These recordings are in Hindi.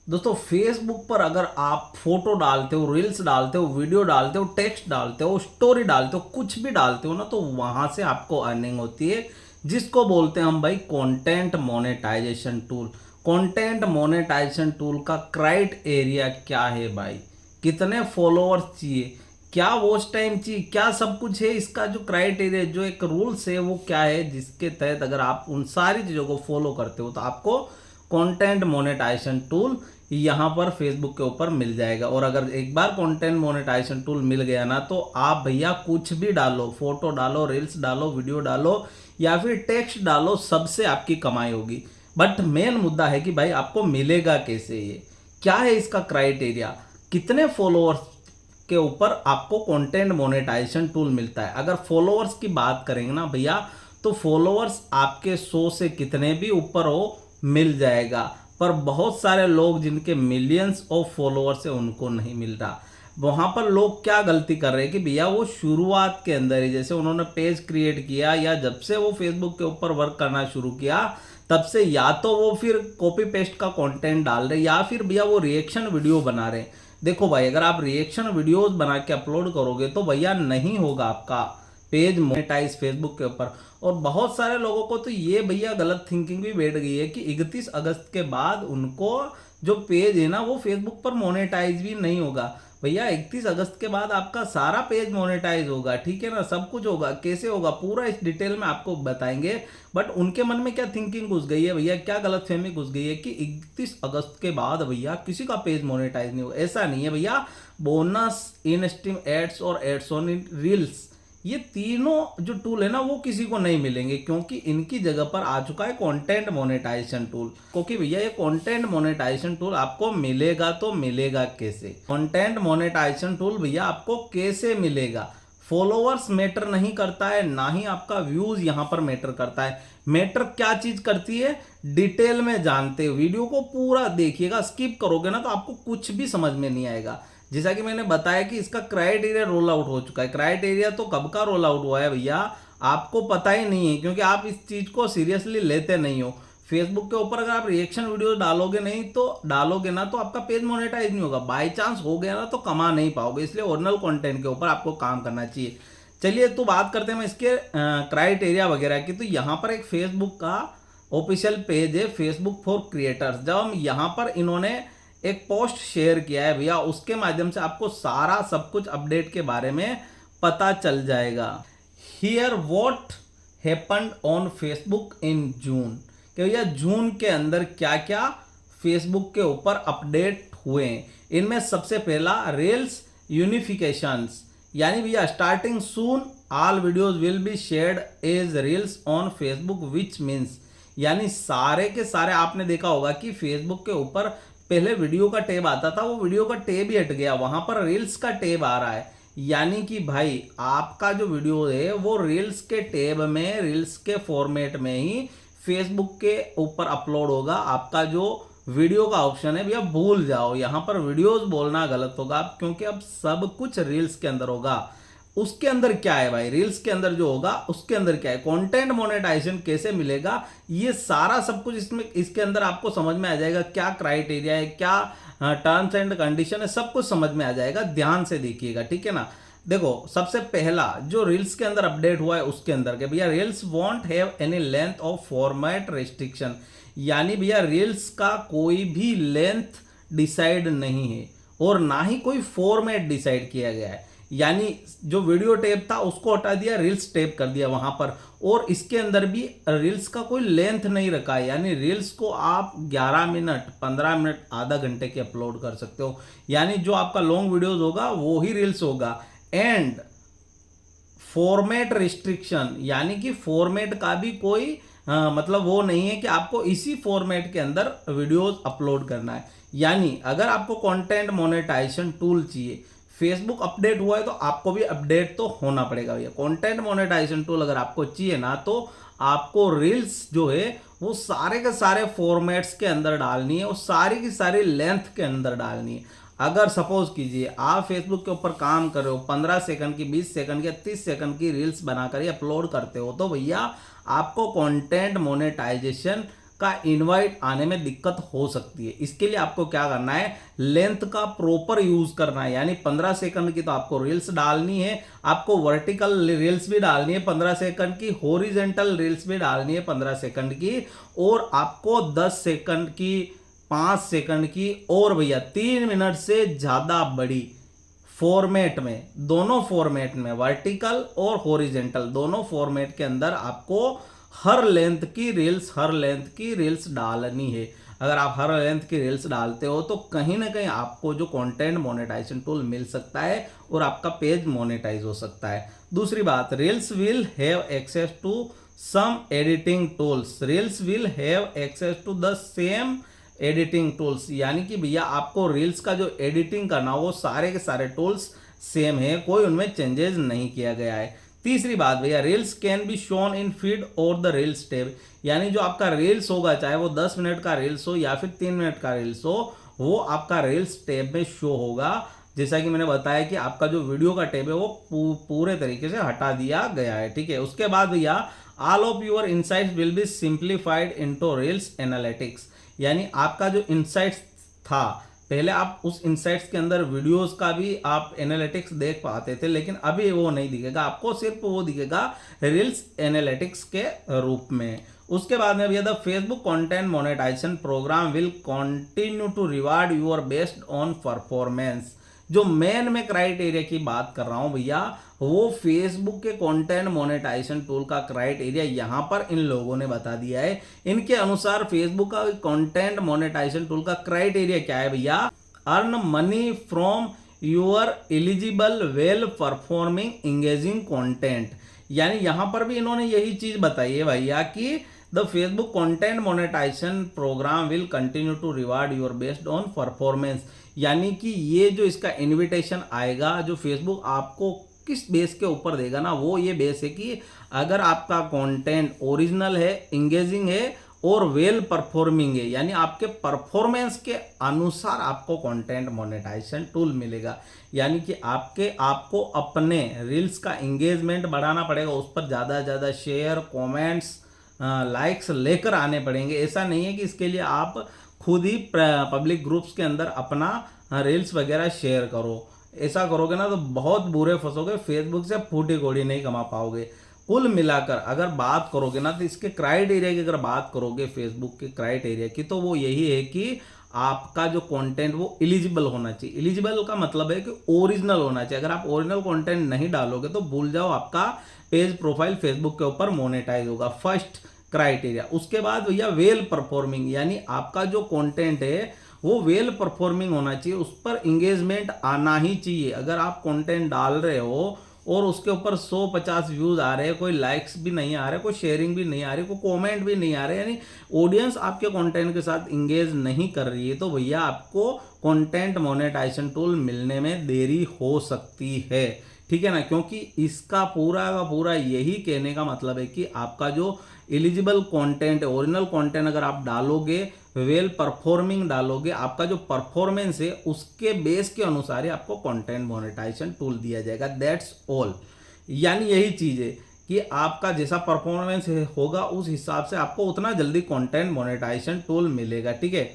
दोस्तों फेसबुक पर अगर आप फोटो डालते हो, रील्स डालते हो, वीडियो डालते हो, टेक्स्ट डालते हो, स्टोरी डालते हो, कुछ भी डालते हो ना, तो वहां से आपको अर्निंग होती है, जिसको बोलते हैं हम भाई content monetisation tool. Content monetisation tool का क्राइटेरिया क्या है भाई? कितने फॉलोअर्स चाहिए, क्या वॉच टाइम चाहिए, क्या सब कुछ है। इसका जो क्राइटेरिया, जो एक रूल्स है, वो क्या है, जिसके तहत अगर आप उन सारी चीज़ों को फॉलो करते हो तो आपको कंटेंट मोनेटाइजेशन टूल यहाँ पर फेसबुक के ऊपर मिल जाएगा। और अगर एक बार कंटेंट मोनेटाइजेशन टूल मिल गया ना, तो आप भैया कुछ भी डालो, फोटो डालो, रील्स डालो, वीडियो डालो या फिर टेक्स्ट डालो, सबसे आपकी कमाई होगी। बट मेन मुद्दा है कि भाई आपको मिलेगा कैसे, ये क्या है इसका क्राइटेरिया, कितने फॉलोअर्स के ऊपर आपको कंटेंट मोनेटाइजेशन टूल मिलता है। अगर फॉलोअर्स की बात करेंगे ना भैया, तो फॉलोअर्स आपके 100 से कितने भी ऊपर हो मिल जाएगा। पर बहुत सारे लोग जिनके मिलियंस ऑफ फॉलोअर्स है उनको नहीं मिल रहा। वहां पर लोग क्या गलती कर रहे हैं कि भैया वो शुरुआत के अंदर ही, जैसे उन्होंने पेज क्रिएट किया या जब से वो फेसबुक के ऊपर वर्क करना शुरू किया, तब से या तो वो फिर कॉपी पेस्ट का कंटेंट डाल रहे या फिर भैया वो रिएक्शन वीडियो बना रहे। देखो भाई, अगर आप रिएक्शन वीडियोस बना के अपलोड करोगे तो भैया नहीं होगा आपका पेज मोनेटाइज फेसबुक के ऊपर। और बहुत सारे लोगों को तो ये भैया गलत थिंकिंग भी बैठ गई है कि 31 अगस्त के बाद उनको जो पेज है ना वो फेसबुक पर मोनेटाइज भी नहीं होगा। भैया 31 अगस्त के बाद आपका सारा पेज मोनेटाइज होगा, ठीक है ना, सब कुछ होगा। कैसे होगा पूरा इस डिटेल में आपको बताएंगे। बट उनके मन में क्या थिंकिंग घुस गई है भैया, क्या गलतफहमी घुस गई है कि 31 अगस्त के बाद भैया किसी का पेज मोनेटाइज नहीं होगा। ऐसा नहीं है भैया। बोनस, इन स्ट्रीम एड्स और एड्स ऑन रील्स, ये तीनों जो टूल है ना वो किसी को नहीं मिलेंगे, क्योंकि इनकी जगह पर आ चुका है कंटेंट मोनेटाइजेशन टूल। क्योंकि भैया ये कंटेंट मोनेटाइजेशन टूल आपको मिलेगा तो मिलेगा कैसे? कंटेंट मोनेटाइजेशन टूल भैया आपको कैसे मिलेगा? फॉलोअर्स मैटर नहीं करता है, ना ही आपका व्यूज यहां पर मैटर करता है। मैटर क्या चीज करती है, डिटेल में जानते हो, वीडियो को पूरा देखिएगा। स्किप करोगे ना तो आपको कुछ भी समझ में नहीं आएगा। जैसा कि मैंने बताया कि इसका क्राइटेरिया रोल आउट हो चुका है। क्राइटेरिया तो कब का रोल आउट हुआ है भैया, आपको पता ही नहीं है, क्योंकि आप इस चीज को सीरियसली लेते नहीं हो। फेसबुक के ऊपर अगर आप रिएक्शन वीडियो डालोगे नहीं तो डालोगे ना, तो आपका पेज मोनेटाइज नहीं होगा। बाई चांस हो गया ना तो कमा नहीं पाओगे। इसलिए ओरिजिनल कंटेंट के ऊपर आपको काम करना चाहिए। चलिए तो बात करते हैं इसके क्राइटेरिया वगैरह की। तो यहाँ पर एक फेसबुक का ऑफिशियल पेज है, फेसबुक फॉर क्रिएटर्स। जब हम यहाँ पर इन्होंने एक पोस्ट शेयर किया है भैया, उसके माध्यम से आपको सारा सब कुछ अपडेट के बारे में पता चल जाएगा। Here what happened on Facebook in June, कि भैया जून के अंदर क्या क्या फेसबुक के ऊपर अपडेट हुए हैं। इनमें सबसे पहला रील्स यूनिफिकेशंस, यानी भैया starting soon all videos will be shared as reels on Facebook, which means, यानी सारे के सारे आपने देखा होगा कि फेसबुक के ऊपर पहले वीडियो का टैब आता था, वो वीडियो का टैब ही हट गया, वहां पर रील्स का टैब आ रहा है। यानी कि भाई आपका जो वीडियो है वो रील्स के टैब में, रील्स के फॉर्मेट में ही फेसबुक के ऊपर अपलोड होगा। आपका जो वीडियो का ऑप्शन है भैया भूल जाओ, यहां पर वीडियोस बोलना गलत होगा, क्योंकि अब सब कुछ रील्स के अंदर होगा। उसके अंदर क्या है भाई, रील्स के अंदर जो होगा उसके अंदर क्या है, कंटेंट मोनेटाइजेशन कैसे मिलेगा, ये सारा सब कुछ इसमें इसके अंदर आपको समझ में आ जाएगा। क्या क्राइटेरिया है, क्या टर्म्स एंड कंडीशन है, सब कुछ समझ में आ जाएगा। ध्यान से देखिएगा, ठीक है ना। देखो सबसे पहला जो रील्स के अंदर अपडेट हुआ है उसके अंदर के भैया, reels want have any length of format restriction, यानी भैया रील्स का कोई भी लेंथ डिसाइड नहीं है और ना ही कोई फॉर्मेट डिसाइड किया गया है। यानी जो वीडियो टैब था उसको हटा दिया, रील्स टैब कर दिया वहां पर। और इसके अंदर भी रील्स का कोई लेंथ नहीं रखा है, यानी रील्स को आप 11 मिनट, 15 मिनट, आधा घंटे के अपलोड कर सकते हो। यानी जो आपका लॉन्ग वीडियोस होगा वो ही रील्स होगा। एंड फॉर्मेट रिस्ट्रिक्शन, यानी कि फॉर्मेट का भी कोई मतलब वो नहीं है कि आपको इसी फॉर्मेट के अंदर वीडियोस अपलोड करना है। यानी अगर आपको कंटेंट मोनेटाइजेशन टूल चाहिए, फेसबुक अपडेट हुआ है तो आपको भी अपडेट तो होना पड़ेगा भैया। कंटेंट मोनेटाइजेशन टूल अगर आपको चाहिए ना, तो आपको रील्स जो है वो सारे के सारे फॉर्मेट्स के अंदर डालनी है, वो सारी की सारी लेंथ के अंदर डालनी है। अगर सपोज कीजिए आप फेसबुक के ऊपर काम कर रहे हो, 15 सेकंड की, 20 सेकंड की, 30 सेकंड की रील्स बनाकर अपलोड करते हो, तो भैया आपको कंटेंट मोनेटाइजेशन का इनवाइट आने में दिक्कत हो सकती है। इसके लिए आपको क्या करना है, लेंथ का प्रॉपर यूज करना है। यानी 15 सेकंड की तो आपको रील्स डालनी है, आपको वर्टिकल रील्स भी डालनी है 15 सेकंड की, हॉरिजॉन्टल रील्स भी डालनी है 15 सेकंड की, और आपको 10 सेकंड की, 5 सेकंड की, और भैया 3 मिनट से ज्यादा बड़ी फॉर्मेट में, दोनों फॉर्मेट में, वर्टिकल और हॉरिजॉन्टल दोनों फॉर्मेट के अंदर आपको हर लेंथ की रील्स डालनी है। अगर आप हर लेंथ की रील्स डालते हो तो कहीं ना कहीं आपको जो कंटेंट मोनेटाइजेशन टूल मिल सकता है और आपका पेज मोनेटाइज हो सकता है। दूसरी बात, reels will have access to some editing tools, reels will have access to the same editing tools, यानी कि भैया आपको रील्स का जो एडिटिंग करना वो सारे के सारे टूल्स सेम है, कोई उनमें चेंजेस नहीं किया गया है। तीसरी बात भैया, reels can be shown in feed और द रील्स टैब, यानी जो आपका रील्स होगा, चाहे वो 10 मिनट का रील्स हो या फिर 3 मिनट का रील्स हो, वो आपका रील्स टैब में शो होगा। जैसा कि मैंने बताया कि आपका जो वीडियो का टैब है वो पूरे तरीके से हटा दिया गया है, ठीक है। उसके बाद भैया, all of your insights will be simplified into reels analytics, यानी आपका जो इनसाइट्स था, पहले आप उस इनसाइट्स के अंदर वीडियोस का भी आप एनालिटिक्स देख पाते थे, लेकिन अभी वो नहीं दिखेगा आपको, सिर्फ वो दिखेगा रील्स एनालिटिक्स के रूप में। उसके बाद में भैया, the Facebook content monetisation programme will continue to reward your based on performance. जो मेन में क्राइटेरिया की बात कर रहा हूं भैया, वो फेसबुक के कंटेंट मोनेटाइजेशन टूल का क्राइटेरिया यहां पर इन लोगों ने बता दिया है। इनके अनुसार फेसबुक का कंटेंट मोनेटाइजेशन टूल का क्राइटेरिया क्या है भैया, earn money from your eligible well performing engaging content, यानी यहां पर भी इन्होंने यही चीज बताई है भैया कि the Facebook content monetisation programme will continue to reward your based on performance, यानी कि ये जो इसका इनविटेशन आएगा, जो फेसबुक आपको किस बेस के ऊपर देगा ना, वो ये बेस है कि अगर आपका कंटेंट ओरिजिनल है, इंगेजिंग है और वेल परफॉर्मिंग है, यानी आपके परफॉर्मेंस के अनुसार आपको कंटेंट मोनेटाइजेशन टूल मिलेगा। यानी कि आपको अपने रील्स का इंगेजमेंट बढ़ाना पड़ेगा, उस पर ज़्यादा ज़्यादा शेयर, कमेंट्स, लाइक्स लेकर आने पड़ेंगे। ऐसा नहीं है कि इसके लिए आप खुद ही पब्लिक ग्रुप्स के अंदर अपना रील्स वगैरह शेयर करो, ऐसा करोगे ना तो बहुत बुरे फंसोगे, फेसबुक से फूटी कौड़ी नहीं कमा पाओगे। कुल मिलाकर अगर बात करोगे ना, तो इसके क्राइटेरिया की अगर बात करोगे फेसबुक के क्राइटेरिया की, तो वो यही है कि आपका जो कंटेंट वो एलिजिबल होना चाहिए। एलिजिबल का मतलब है कि ओरिजिनल होना चाहिए। अगर आप ओरिजिनल कंटेंट नहीं डालोगे तो भूल जाओ, आपका पेज प्रोफाइल फेसबुक के ऊपर मोनेटाइज होगा, फर्स्ट क्राइटेरिया। उसके बाद भैया, वेल परफॉर्मिंग, यानी आपका जो कंटेंट है वो वेल परफॉर्मिंग होना चाहिए, उस पर इंगेजमेंट आना ही चाहिए। अगर आप कंटेंट डाल रहे हो और उसके ऊपर 100-50 व्यूज आ रहे हैं, कोई लाइक्स भी नहीं आ रहे, कोई शेयरिंग भी नहीं आ रही, कोई कमेंट भी नहीं आ रहे, यानी ऑडियंस आपके कंटेंट के साथ इंगेज नहीं कर रही है, तो भैया आपको कंटेंट मोनेटाइजेशन टूल मिलने में देरी हो सकती है, ठीक है ना। क्योंकि इसका पूरा का पूरा यही कहने का मतलब है कि आपका जो एलिजिबल कंटेंट है, ओरिजिनल कंटेंट अगर आप डालोगे, वेल परफॉर्मिंग डालोगे, आपका जो परफॉर्मेंस है उसके बेस के अनुसार ही आपको कंटेंट मोनेटाइजेशन टूल दिया जाएगा, दैट्स ऑल। यानी यही चीज है कि आपका जैसा परफॉर्मेंस होगा उस हिसाब से आपको उतना जल्दी कंटेंट मोनेटाइजेशन टूल मिलेगा, ठीक है।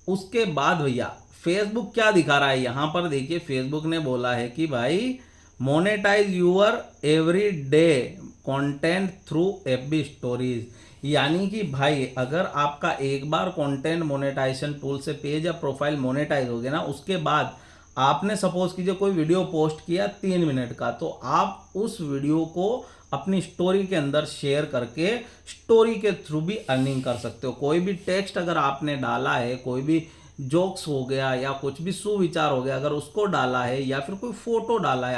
उसके बाद भैया, फेसबुक क्या दिखा रहा है यहां पर, देखिए फेसबुक ने बोला है कि भाई, monetise your every day content through FB stories, यानी कि भाई अगर आपका एक बार कंटेंट मोनेटाइजेशन टूल से पेज या प्रोफाइल मोनेटाइज हो गया ना, उसके बाद आपने सपोज कीजिए कोई वीडियो पोस्ट किया 3 मिनट का, तो आप उस वीडियो को अपनी स्टोरी के अंदर शेयर करके स्टोरी के थ्रू भी अर्निंग कर सकते हो। कोई भी टेक्स्ट अगर आपने डाला है, कोई भी जोक्स हो गया या कुछ भी सुविचार हो गया, अगर उसको डाला है या फिर कोई फोटो डाला है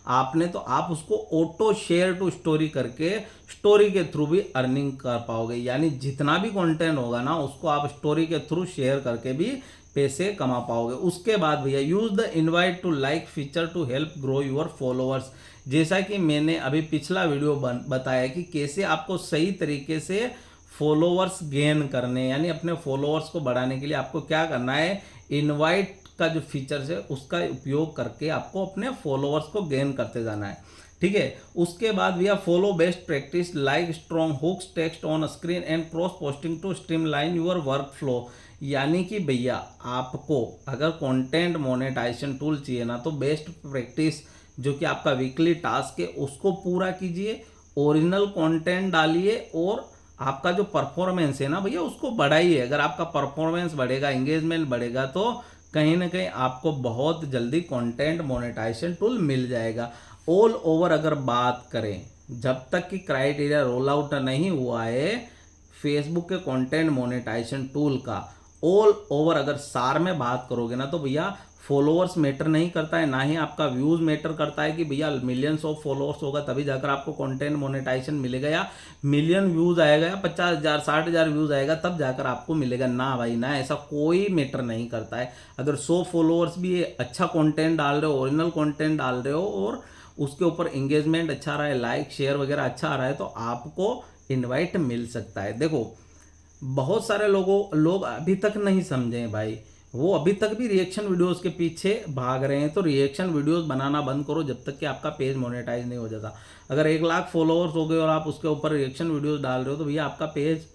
आपने, तो आप उसको ऑटो शेयर टू स्टोरी करके स्टोरी के थ्रू भी अर्निंग कर पाओगे। यानी जितना भी कंटेंट होगा ना, उसको आप स्टोरी के थ्रू शेयर करके भी पैसे कमा पाओगे। उसके बाद भैया, use the invite to like feature to help grow your followers, जैसा कि मैंने अभी पिछला वीडियो बताया कि कैसे आपको सही तरीके से फॉलोअर्स गेन करने, यानी अपने फॉलोअर्स को बढ़ाने के लिए आपको क्या करना है, इनवाइट का जो फीचर्स है उसका उपयोग करके आपको अपने फॉलोअर्स को गेन करते जाना है। ठीक है। उसके बाद भैया follow best practice like strong hooks text on screen and cross posting to streamline your workflow. यानी कि भैया आपको अगर कंटेंट मोनेटाइजेशन टूल चाहिए ना, तो बेस्ट प्रैक्टिस जो कि आपका वीकली टास्क है उसको पूरा कीजिए, ओरिजिनल कंटेंट डालिए और आपका जो परफॉर्मेंस है ना भैया उसको बढ़ाइए। अगर आपका परफॉर्मेंस बढ़ेगा, एंगेजमेंट बढ़ेगा, तो कहीं ना कहीं आपको बहुत जल्दी कंटेंट मोनेटाइजेशन टूल मिल जाएगा। ऑल ओवर अगर बात करें, जब तक कि क्राइटेरिया रोल आउट नहीं हुआ है फेसबुक के कंटेंट मोनेटाइजेशन टूल का, ऑल ओवर अगर सार में बात करोगे ना, तो भैया फॉलोअर्स मैटर नहीं करता है, ना ही आपका व्यूज मैटर करता है कि भैया मिलियंस ऑफ फॉलोअर्स होगा तभी जाकर आपको कंटेंट मोनेटाइजेशन मिलेगा, या मिलियन व्यूज आएगा या 50,000 60,000 व्यूज आएगा तब जाकर आपको मिलेगा। ना भाई ना, ऐसा कोई मैटर नहीं करता है। अगर 100 फॉलोअर्स भी अच्छा कंटेंट डाल रहे हो, ओरिजिनल कंटेंट डाल रहे हो और उसके ऊपर एंगेजमेंट अच्छा रहा है, लाइक शेयर वगैरह अच्छा आ रहा है, तो आपको इनवाइट मिल सकता है। देखो बहुत सारे लोग अभी तक नहीं समझे हैं भाई, वो अभी तक भी रिएक्शन वीडियोस के पीछे भाग रहे हैं। तो रिएक्शन वीडियोस बनाना बंद करो जब तक कि आपका पेज मोनेटाइज नहीं हो जाता। अगर 1 लाख फॉलोअर्स हो गए और आप उसके ऊपर रिएक्शन वीडियोस डाल रहे हो, तो भैया आपका पेज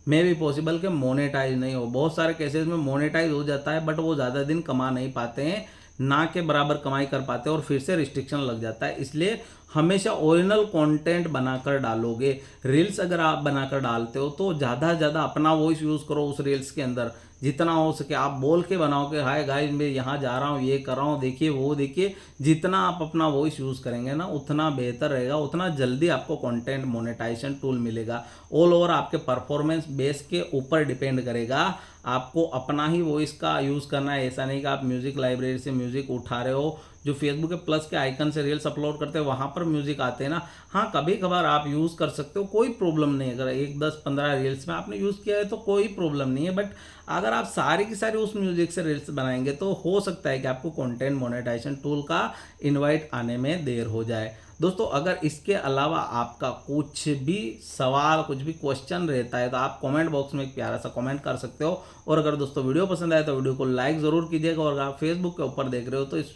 में भी पॉसिबल कि मोनेटाइज नहीं हो। बहुत सारे केसेस में मोनेटाइज हो जाता है बट वो ज़्यादा दिन कमा नहीं पाते हैं, ना के बराबर कमाई कर पाते हैं और फिर से रिस्ट्रिक्शन लग जाता है। इसलिए हमेशा ओरिजिनल कंटेंट बनाकर डालोगे। रील्स अगर आप बनाकर डालते हो तो ज़्यादा से ज़्यादा अपना वॉइस यूज़ करो उस रील्स के अंदर, जितना हो सके आप बोल के बनाओ कि हाय गाइस मैं यहाँ जा रहा हूँ, ये कर रहा हूँ, देखिए वो देखिए। जितना आप अपना वॉइस यूज़ करेंगे ना उतना बेहतर रहेगा, उतना जल्दी आपको कंटेंट मोनेटाइजेशन टूल मिलेगा। ऑल ओवर आपके परफॉर्मेंस बेस के ऊपर डिपेंड करेगा। आपको अपना ही वॉइस का यूज़ करना है, ऐसा नहीं कि आप म्यूज़िक लाइब्रेरी से म्यूज़िक उठा रहे हो। जो फेसबुक के प्लस के आइकन से रील्स अपलोड करते हैं वहाँ पर म्यूजिक आते हैं ना, हाँ कभी कभार आप यूज़ कर सकते हो, कोई प्रॉब्लम नहीं। अगर 1 10 15 रील्स में आपने यूज़ किया है तो कोई प्रॉब्लम नहीं है। बट अगर आप सारी की सारी उस म्यूजिक से रील्स बनाएंगे तो हो सकता है कि आपको कंटेंट मोनेटाइजेशन टूल का इनवाइट आने में देर हो जाए। दोस्तों अगर इसके अलावा आपका कुछ भी सवाल, कुछ भी क्वेश्चन रहता है तो आप कमेंट बॉक्स में एक प्यारा सा कमेंट कर सकते हो। और अगर दोस्तों वीडियो पसंद आए तो वीडियो को लाइक ज़रूर कीजिएगा, और अगर आप फेसबुक के ऊपर देख रहे हो तो इस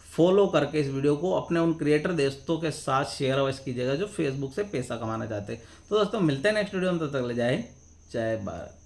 फॉलो करके इस वीडियो को अपने उन क्रिएटर दोस्तों के साथ शेयर अवश्य कीजिएगा जो फेसबुक से पैसा कमाना चाहते हैं। तो दोस्तों मिलते हैं नेक्स्ट वीडियो में, तब तक ले जाए जय भारत।